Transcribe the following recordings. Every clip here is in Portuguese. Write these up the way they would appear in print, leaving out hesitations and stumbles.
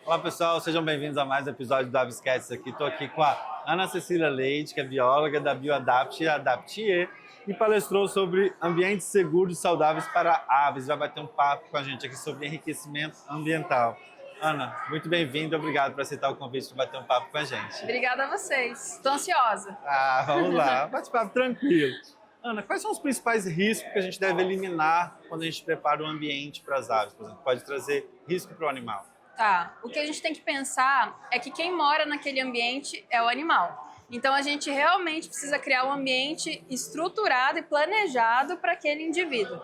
Olá pessoal, sejam bem-vindos a mais um episódio do Aviscast aqui. Estou aqui com a Ana Cecília Leite, que é bióloga da BioAdapt e Adaptier, e palestrou sobre ambientes seguros e saudáveis para aves. Vai bater um papo com a gente aqui sobre enriquecimento ambiental. Ana, muito bem-vinda, obrigado por aceitar o convite para bater um papo com a gente. Obrigada a vocês, estou ansiosa. Vamos lá, bate-papo tranquilo. Ana, quais são os principais riscos que a gente deve eliminar quando a gente prepara o ambiente para as aves? Por exemplo, pode trazer risco para o animal. Tá, o que a gente tem que pensar é que quem mora naquele ambiente é o animal. Então a gente realmente precisa criar um ambiente estruturado e planejado para aquele indivíduo.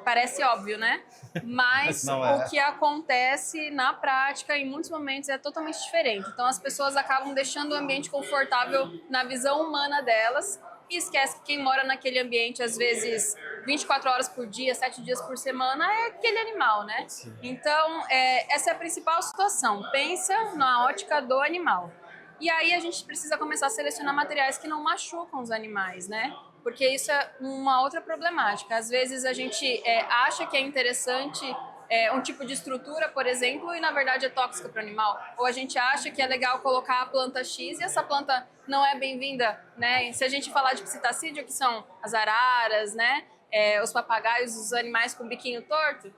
Parece óbvio, né? Mas o que acontece na prática, em muitos momentos, é totalmente diferente. Então as pessoas acabam deixando o ambiente confortável na visão humana delas e esquece que quem mora naquele ambiente, às vezes 24 horas por dia, 7 dias por semana, é aquele animal, né? Sim. Então, essa é a principal situação. Pensa na ótica do animal. E aí a gente precisa começar a selecionar materiais que não machucam os animais, né? Porque isso é uma outra problemática. Às vezes a gente acha que é interessante um tipo de estrutura, por exemplo, e na verdade é tóxica para o animal. Ou a gente acha que é legal colocar a planta X e essa planta não é bem-vinda, né? Se a gente falar de psitacídeo, que são as araras, né? Os papagaios, os animais com biquinho torto,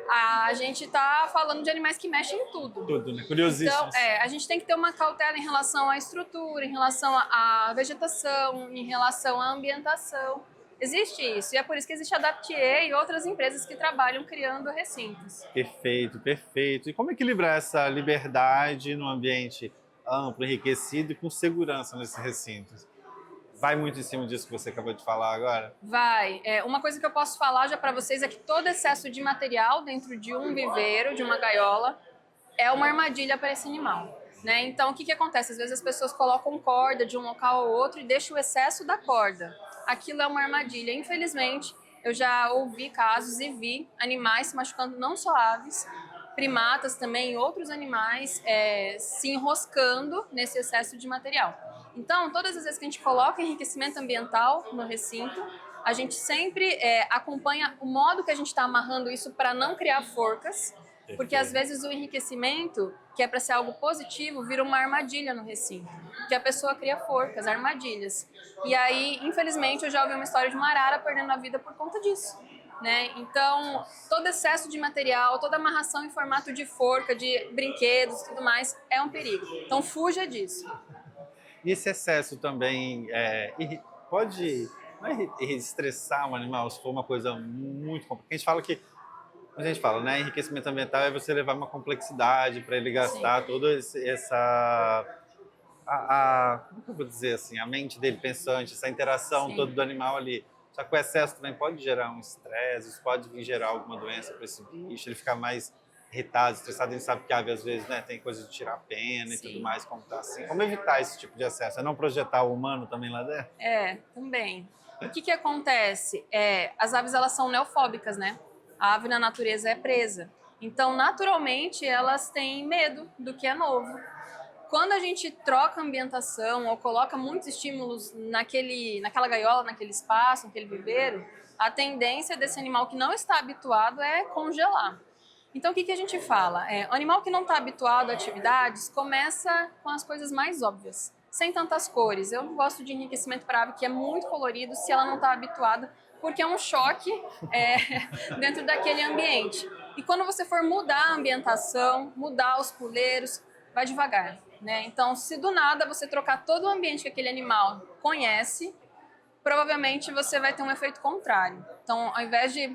a gente está falando de animais que mexem em tudo. Tudo, né? Curiosíssimo. Então, a gente tem que ter uma cautela em relação à estrutura, em relação à vegetação, em relação à ambientação. Existe isso, e é por isso que existe a Adaptier e outras empresas que trabalham criando recintos. Perfeito, perfeito. E como equilibrar essa liberdade no ambiente amplo, enriquecido e com segurança nesses recintos? Vai muito em cima disso que você acabou de falar agora? Vai. Uma coisa que eu posso falar já para vocês é que todo excesso de material dentro de um viveiro, de uma gaiola, é uma armadilha para esse animal. Né? Então, o que acontece? Às vezes as pessoas colocam corda de um local ao outro e deixam o excesso da corda. Aquilo é uma armadilha. Infelizmente, eu já ouvi casos e vi animais se machucando, não só aves, primatas também, outros animais se enroscando nesse excesso de material. Então, todas as vezes que a gente coloca enriquecimento ambiental no recinto, a gente sempre acompanha o modo que a gente está amarrando isso para não criar forcas, porque às vezes o enriquecimento, que é para ser algo positivo, vira uma armadilha no recinto, que a pessoa cria forcas, armadilhas. E aí, infelizmente, eu já ouvi uma história de uma arara perdendo a vida por conta disso. Né? Então, todo excesso de material, toda amarração em formato de forca, de brinquedos e tudo mais, é um perigo. Então, fuja disso. E esse excesso também pode estressar um animal se for uma coisa muito complicada. A gente fala, né? Enriquecimento ambiental é você levar uma complexidade para ele gastar toda essa... como que eu vou dizer assim? A mente dele pensante, essa interação toda do animal ali. Só que o excesso também pode gerar um estresse, isso pode vir gerar alguma doença para esse bicho, ele ficar mais irritado, estressado. A gente sabe que a ave às vezes, né, tem coisa de tirar a pena e tudo mais, como tá assim. Como evitar esse tipo de excesso? É não projetar o humano também lá dentro? Também. O que acontece? As aves, elas são neofóbicas, né? A ave na natureza é presa. Então, naturalmente, elas têm medo do que é novo. Quando a gente troca a ambientação ou coloca muitos estímulos naquela gaiola, naquele espaço, naquele viveiro, a tendência desse animal que não está habituado é congelar. Então, o que a gente fala? O animal que não está habituado a atividades começa com as coisas mais óbvias, sem tantas cores. Eu gosto de enriquecimento para ave que é muito colorido se ela não está habituada, porque é um choque dentro daquele ambiente. E quando você for mudar a ambientação, mudar os puleiros, vai devagar. Né? Então, se do nada você trocar todo o ambiente que aquele animal conhece, provavelmente você vai ter um efeito contrário. Então, ao invés de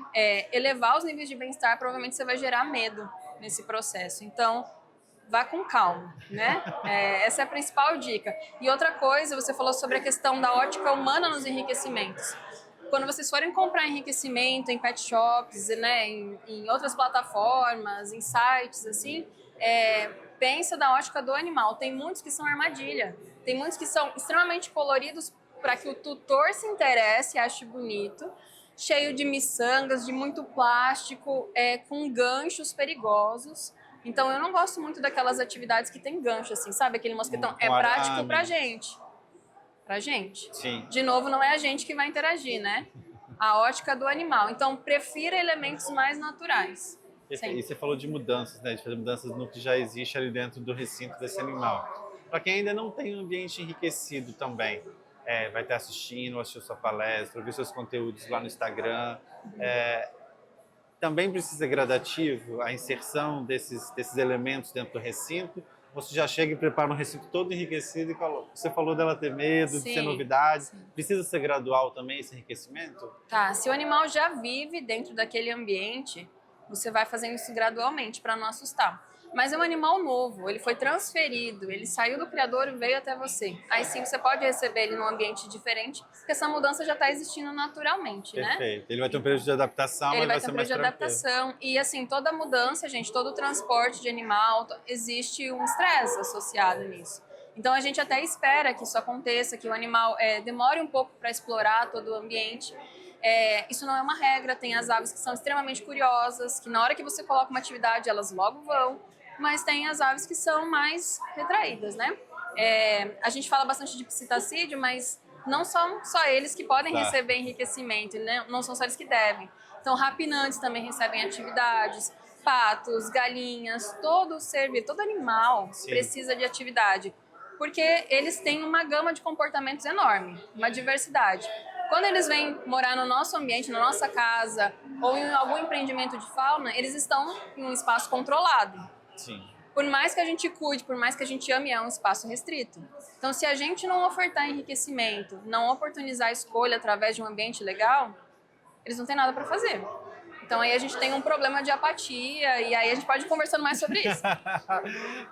elevar os níveis de bem-estar, provavelmente você vai gerar medo nesse processo. Então, vá com calma, né? Essa é a principal dica. E outra coisa, você falou sobre a questão da ótica humana nos enriquecimentos. Quando vocês forem comprar enriquecimento em pet shops, né, em outras plataformas, em sites, assim, pensa da ótica do animal. Tem muitos que são armadilha. Tem muitos que são extremamente coloridos para que o tutor se interesse e ache bonito, cheio de miçangas, de muito plástico, com ganchos perigosos. Então, eu não gosto muito daquelas atividades que tem gancho, assim, sabe? Aquele mosquetão. É prático pra gente. pra gente. Sim. De novo, não é a gente que vai interagir, né? A ótica do animal. Então, prefira elementos mais naturais. E Sempre. você falou de mudanças, né? De fazer mudanças no que já existe ali dentro do recinto desse animal. Para quem ainda não tem um ambiente enriquecido também, vai estar assistindo, assistir sua palestra, ver seus conteúdos lá no Instagram. Também precisa ser gradativo a inserção desses elementos dentro do recinto. Você já chega e prepara um recinto todo enriquecido e você falou dela ter medo, de ser Sim, novidade. sim. Precisa ser gradual também esse enriquecimento? Tá, se o animal já vive dentro daquele ambiente, você vai fazendo isso gradualmente para não assustar. Mas é um animal novo, ele foi transferido, ele saiu do criador e veio até você. Aí sim você pode receber ele num ambiente diferente, porque essa mudança já está existindo naturalmente, né? Perfeito. Ele vai ter um período de adaptação, Ele mas vai vai ter ser um mais período de tranquilo. adaptação. E assim, toda mudança, gente, todo transporte de animal, existe um estresse associado nisso. Então a gente até espera que isso aconteça, que o animal demore um pouco para explorar todo o ambiente. Isso não é uma regra, tem as aves que são extremamente curiosas, que na hora que você coloca uma atividade, elas logo vão, mas tem as aves que são mais retraídas, né? A gente fala bastante de psitacídio, mas não são só eles que podem Tá. receber enriquecimento, né? Não são só eles que devem. Então, rapinantes também recebem atividades, patos, galinhas, todo ser vivo, todo animal Sim. precisa de atividade, porque eles têm uma gama de comportamentos enorme, uma diversidade. Quando eles vêm morar no nosso ambiente, na nossa casa, ou em algum empreendimento de fauna, eles estão em um espaço controlado. Sim. Por mais que a gente cuide, por mais que a gente ame, é um espaço restrito. Então, se a gente não ofertar enriquecimento, não oportunizar a escolha através de um ambiente legal, eles não têm nada para fazer. Então, aí a gente tem um problema de apatia, e aí a gente pode ir conversando mais sobre isso.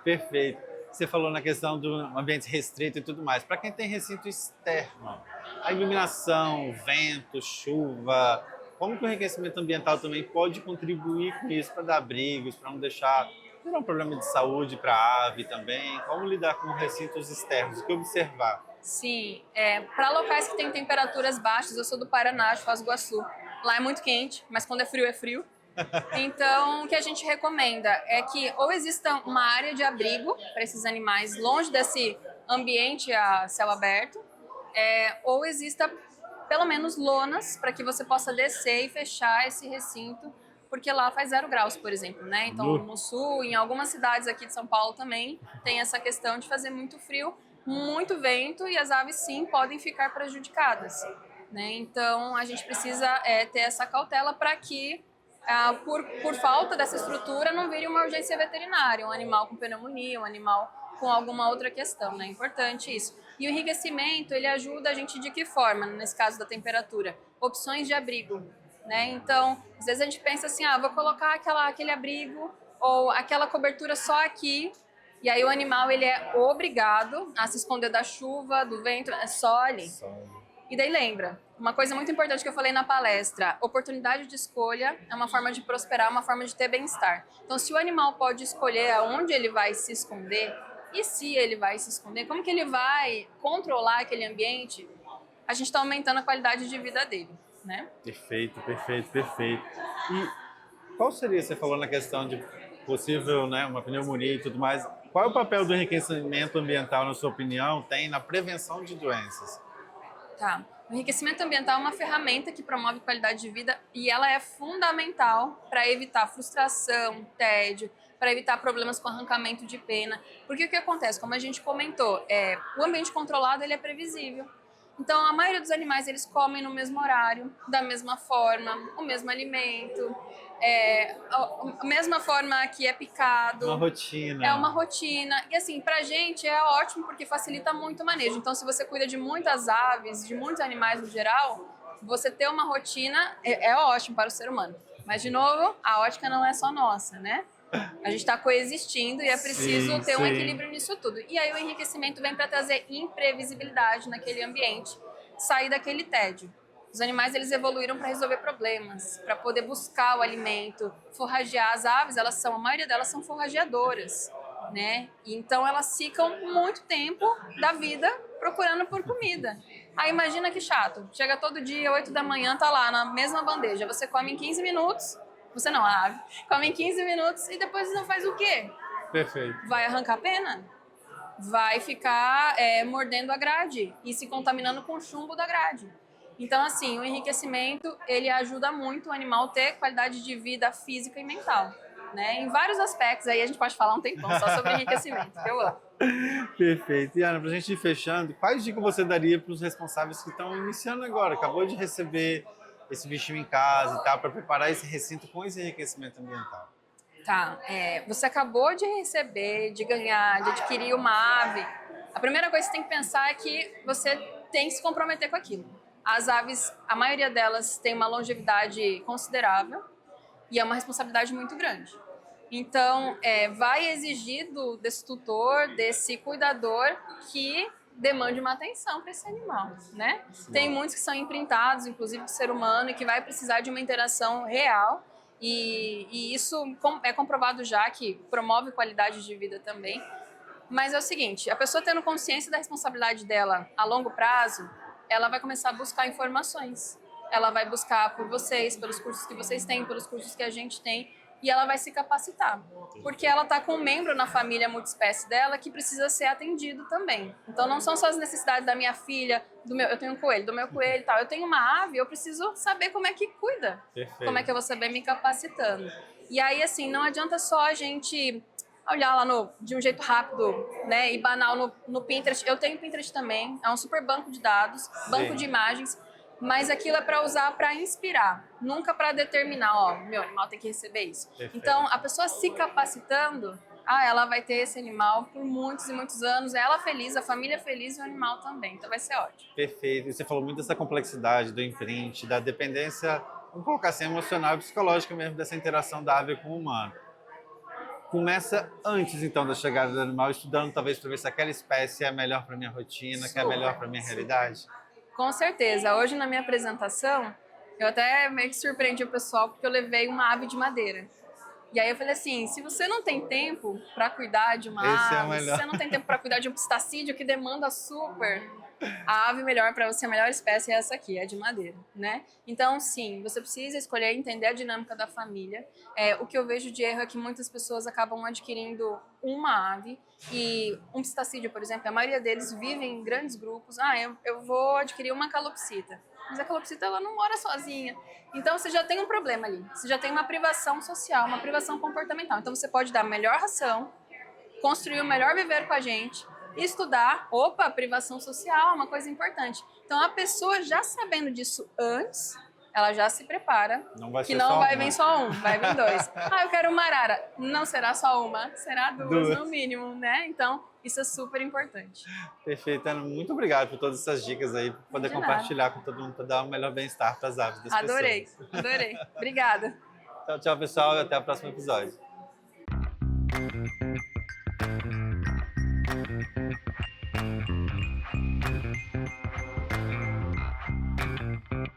Perfeito. Você falou na questão do ambiente restrito e tudo mais. Para quem tem recinto externo, a iluminação, vento, chuva, como que o enriquecimento ambiental também pode contribuir com isso para dar abrigos, para não deixar ter um problema de saúde para a ave também? Como lidar com recintos externos? O que observar? Sim, para locais que têm temperaturas baixas, eu sou do Paraná, de Foz do Iguaçu. Lá é muito quente, mas quando é frio, é frio. Então, o que a gente recomenda é que ou exista uma área de abrigo para esses animais longe desse ambiente a céu aberto, ou exista pelo menos lonas para que você possa descer e fechar esse recinto, porque lá faz 0 graus, por exemplo, né? Então, no sul, em algumas cidades aqui de São Paulo também, tem essa questão de fazer muito frio, muito vento e as aves sim podem ficar prejudicadas, né? Então, a gente precisa ter essa cautela para que por falta dessa estrutura, não vire uma urgência veterinária, um animal com pneumonia, um animal com alguma outra questão, né? É importante isso. E o enriquecimento, ele ajuda a gente de que forma, nesse caso da temperatura? Opções de abrigo, né? Então, às vezes a gente pensa assim, vou colocar aquele abrigo ou aquela cobertura só aqui, e aí o animal, ele é obrigado a se esconder da chuva, do vento, é só ali. E daí lembra, uma coisa muito importante que eu falei na palestra, oportunidade de escolha é uma forma de prosperar, uma forma de ter bem-estar. Então, se o animal pode escolher aonde ele vai se esconder, e se ele vai se esconder, como que ele vai controlar aquele ambiente, a gente está aumentando a qualidade de vida dele, né? Perfeito, perfeito, perfeito. E qual seria, você falou na questão de possível, né, uma pneumonia e tudo mais, qual é o papel do enriquecimento ambiental, na sua opinião, tem na prevenção de doenças? Tá. O enriquecimento ambiental é uma ferramenta que promove qualidade de vida e ela é fundamental para evitar frustração, tédio, para evitar problemas com arrancamento de pena. Porque o que acontece? Como a gente comentou, o ambiente controlado ele é previsível. Então, a maioria dos animais, eles comem no mesmo horário, da mesma forma, o mesmo alimento, a mesma forma que é picado. Uma rotina. É uma rotina. E assim, pra gente é ótimo porque facilita muito o manejo. Então, se você cuida de muitas aves, de muitos animais no geral, você ter uma rotina é ótimo para o ser humano. Mas, de novo, a ótica não é só nossa, né? A gente está coexistindo e é preciso ter um equilíbrio nisso tudo. E aí o enriquecimento vem para trazer imprevisibilidade naquele ambiente, sair daquele tédio. Os animais, eles evoluíram para resolver problemas, para poder buscar o alimento, forragear. As aves, a maioria delas são forrageadoras, né? E então elas ficam muito tempo da vida procurando por comida. Aí imagina que chato, chega todo dia, 8 da manhã, tá lá na mesma bandeja, você come em 15 minutos, você não, a ave, come em 15 minutos e depois não faz o quê? Perfeito. Vai arrancar pena? vai ficar mordendo a grade e se contaminando com o chumbo da grade. Então, assim, o enriquecimento, ele ajuda muito o animal a ter qualidade de vida física e mental, né? Em vários aspectos, aí a gente pode falar um tempão só sobre enriquecimento, que eu amo. Perfeito. E Ana, para a gente ir fechando, quais dicas você daria para os responsáveis que estão iniciando agora? Acabou de receber esse bichinho em casa e tal, para preparar esse recinto com esse enriquecimento ambiental. Tá, você acabou de receber, de ganhar, de adquirir uma ave. A primeira coisa que você tem que pensar é que você tem que se comprometer com aquilo. As aves, a maioria delas tem uma longevidade considerável e é uma responsabilidade muito grande. Então, vai exigir desse tutor, desse cuidador, que demande uma atenção para esse animal, né? Sim. Tem muitos que são imprintados, inclusive do ser humano, e que vai precisar de uma interação real. E isso é comprovado já que promove qualidade de vida também. Mas é o seguinte, a pessoa tendo consciência da responsabilidade dela a longo prazo, ela vai começar a buscar informações. Ela vai buscar por vocês, pelos cursos que vocês têm, pelos cursos que a gente tem, e ela vai se capacitar. Porque ela está com um membro na família multiespécie dela que precisa ser atendido também. Então não são só as necessidades da minha filha, eu tenho um coelho, do meu coelho e tal. Eu tenho uma ave, eu preciso saber como é que cuida. Perfeito. Como é que eu vou saber me capacitando. E aí, assim, não adianta só a gente olhar lá de um jeito rápido, né, e banal no Pinterest. Eu tenho Pinterest também, é um super banco de dados, banco de imagens, mas aquilo é para usar para inspirar, nunca para determinar, ó, meu animal tem que receber isso. Perfeito. Então, a pessoa se capacitando, ela vai ter esse animal por muitos e muitos anos, ela feliz, a família feliz e o animal também, então vai ser ótimo. Perfeito. E você falou muito dessa complexidade do imprint, da dependência, vamos colocar assim, emocional e psicológica mesmo, dessa interação da ave com o humano. Começa antes, então, da chegada do animal, estudando talvez para ver se aquela espécie é melhor para minha rotina, que é melhor para minha realidade. Com certeza. Hoje, na minha apresentação, eu até meio que surpreendi o pessoal porque eu levei uma ave de madeira. E aí eu falei assim, se você não tem tempo para cuidar de uma ave, se você não tem tempo para cuidar de um pistacídeo que demanda super, a ave melhor para você, a melhor espécie é essa aqui, é de madeira, né? Então, sim, você precisa escolher, entender a dinâmica da família. O que eu vejo de erro é que muitas pessoas acabam adquirindo uma ave e um pistacídeo, por exemplo, a maioria deles vivem em grandes grupos. Eu vou adquirir uma calopsita. Mas a calopsita, ela não mora sozinha. Então, você já tem um problema ali. Você já tem uma privação social, uma privação comportamental. Então, você pode dar a melhor ração, construir o melhor viveiro com a gente, estudar, privação social é uma coisa importante. Então, a pessoa já sabendo disso antes, ela já se prepara, que não vai vir só um, vai vir dois. Eu quero uma arara. Não será só uma, será duas no mínimo, né? Então, isso é super importante. Perfeito, Ana. Muito obrigado por todas essas dicas aí, por poder compartilhar com todo mundo, para dar um melhor bem-estar para as aves das pessoas. Adorei. Obrigada. Tchau, tchau, pessoal, e até o próximo episódio.